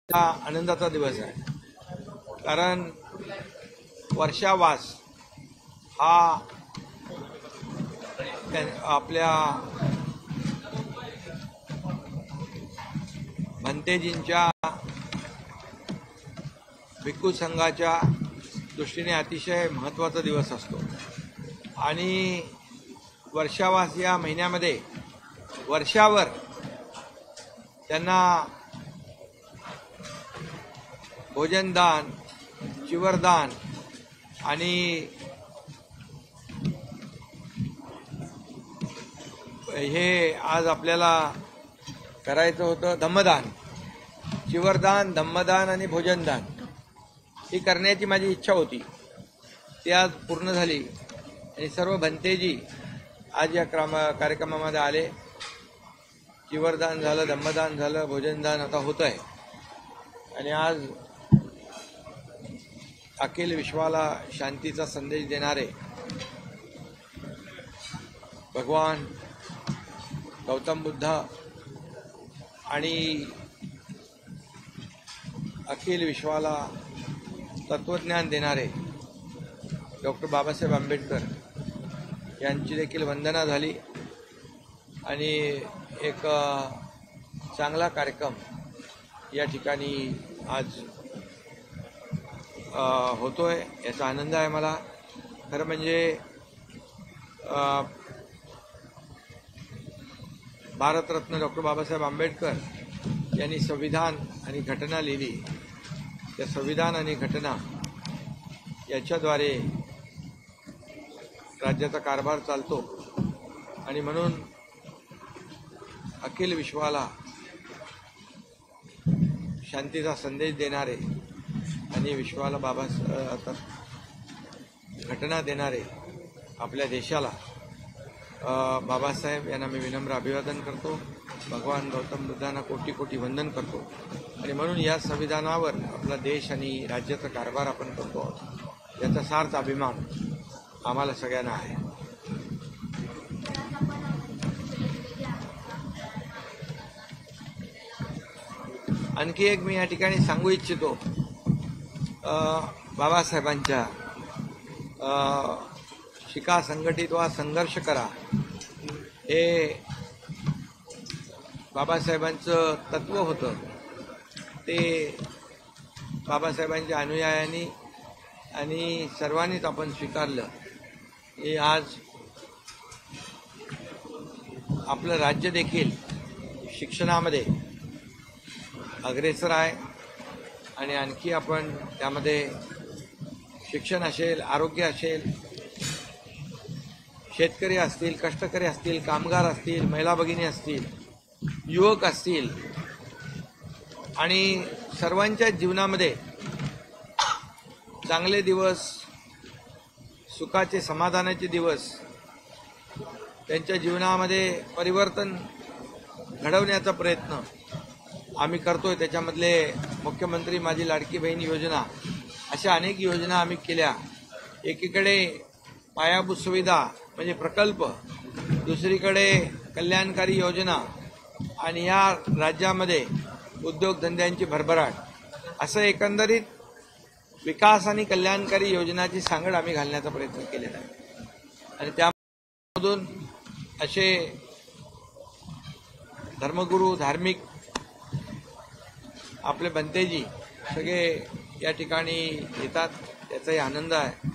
हा आनंदाचा दिवस आहे, कारण वर्षावास हा आपल्या भंतेजींच्या भिक्खू संघाच्या दृष्टीने अतिशय महत्त्वाचा दिवस असतो आणि वर्षावास या महिन्यामध्ये वर्षावर त्यांना भोजनदान, चिवरदान आणि हे आज आपल्याला करायचं होतं धम्मदान, चिवरदान, धम्मदान आणि भोजनदान ही करण्याची माझी इच्छा होती. ती आज पूर्ण झाली आणि सर्व भंतेजी आज या कार्यक्रमामध्ये आले. चिवरदान झालं, धम्मदान झालं, भोजनदान आता होत आहे आणि आज अखिल विश्वाला शांतीचा संदेश देणारे भगवान गौतम बुद्ध आणि अखिल विश्वाला तत्वज्ञान देणारे डॉक्टर बाबासाहेब आंबेडकर यांची देखील वंदना झाली आणि एक चांगला कार्यक्रम या ठिकाणी आज होतोय, याचा आनंद आहे मला. खरं म्हणजे भारतरत्न डॉक्टर बाबासाहेब आंबेडकर यांनी संविधान आणि घटना लिहिली. त्या संविधान आणि घटना याच्याद्वारे राज्याचा कारभार चालतो आणि म्हणून अखिल विश्वाला शांतीचा संदेश देणारे आणि विश्वाला घटना देणारे आपल्या देशाला बाबासाहेब यांना मी विनम्र अभिवादन करतो. भगवान गौतम बुद्धांना कोटी कोटी वंदन करतो आणि म्हणून या संविधानावर आपला देश आणि राज्याचा कारभार आपण करतो आहोत, याचा सार्थ अभिमान आम्हाला सगळ्यांना आहे. आणखी एक मी या ठिकाणी सांगू इच्छितो. बाबासाहेबांच्या शिका, संघटित व्हा, संघर्ष करा हे बाबासाहेबांचं तत्व होतं. ते बाबासाहेबांच्या अनुयायांनी आणि सर्वांनीच आपण स्वीकारलं. हे आज आपलं राज्य देखील शिक्षणामध्ये अग्रेसर आहे आणि आणखी आपण त्यामध्ये शिक्षण असेल, आरोग्य असेल, शेतकरी असतील, कष्टकरी असतील, कामगार असतील, महिला भगिनी असतील, युवक असतील आणि सर्वांच्या जीवनामध्ये चांगले दिवस, सुखाचे, समाधानाचे दिवस, त्यांच्या जीवनामध्ये परिवर्तन घडवण्याचा प्रयत्न आम्ही करतोय. त्याच्यामधले मुख्यमंत्री माझी लाडकी बहीण योजना, अशा अनेक योजना आम्ही केल्या. एकीकडे पायाभूत सुविधा म्हणजे प्रकल्प, दुसरीकडे कल्याणकारी योजना आणि या राज्यामध्ये उद्योगधंद्यांची भरभराट, असं एकंदरीत विकास आणि कल्याणकारी योजनाची सांगड आम्ही घालण्याचा प्रयत्न केलेला आहे आणि त्यामधून असे धर्मगुरू, धार्मिक आपले भंतेजी सगळे या ठिकाणी येतात, त्याचाही आनंद आहे.